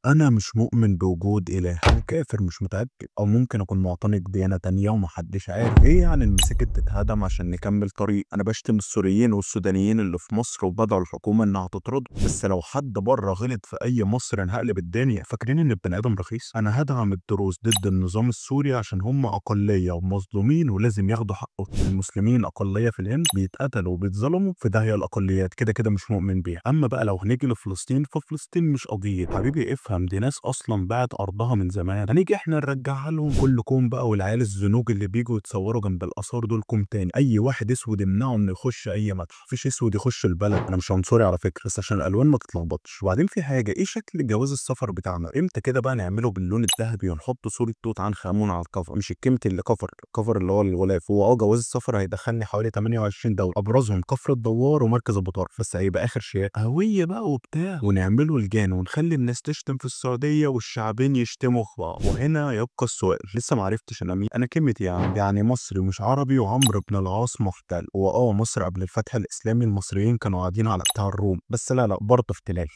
أنا مش مؤمن بوجود إله، أنا كافر مش متأكد، أو ممكن أكون معتنق ديانة تانية ومحدش عارف. إيه يعني المساجد تتهدم عشان نكمل طريق؟ أنا بشتم السوريين والسودانيين اللي في مصر وبدعو الحكومة إنها تطردهم، بس لو حد بره غلط في أي مصر أنا هقلب الدنيا. فاكرين إن البني آدم رخيص؟ أنا هدعم الدروز ضد النظام السوري عشان هم أقلية ومظلومين ولازم ياخدوا حقهم. المسلمين أقلية في الهند بيتقتلوا وبيتظلموا، في داهية الأقليات كده كده مش مؤمن بيها. أما بقى لو هنيجي لفلسطين، ففلسطين مش قضية حبيبي افهم، دي ناس أصلا باعت أرضها من زمان، هنيجي إحنا نرجعها لهم؟ كل كوم بقى، والعيال الزنوج اللي بيجوا يتصوروا جنب الآثار دول كوم تاني. أي واحد أسود يمنعه إنه يخش أي متحف، مفيش أسود يخش البلد. أنا مش عنصري على فكرة، بس عشان الألوان ما تتلخبطش. وبعدين في حاجة، إيه شكل جواز السفر بتاعنا؟ إمتى كده بقى نعمله باللون الذهبي ونحط صورة توت عنخ آمون على الكفر؟ مش الكيمت اللي الكفر اللي هو الغلاف. هو جواز السفر هيدخلني حوالي 28 دولة، أبرزهم كفر الدوار ومركز أبو طارق، بس هيبقى آخر شيء هوية بقى وبتاع، ونعمله لجان ونخلي الناس تشتم في السعودية والشعبين يشتموا في بعض. وهنا يبقى السؤال، لسه ما عرفتش أنا مين. أنا كلمتي يعني مصري مش عربي، وعمرو بن العاص محتل. مصر قبل الفتح الإسلامي المصريين كانوا قاعدين على بتاع الروم، بس لا برضه احتلال.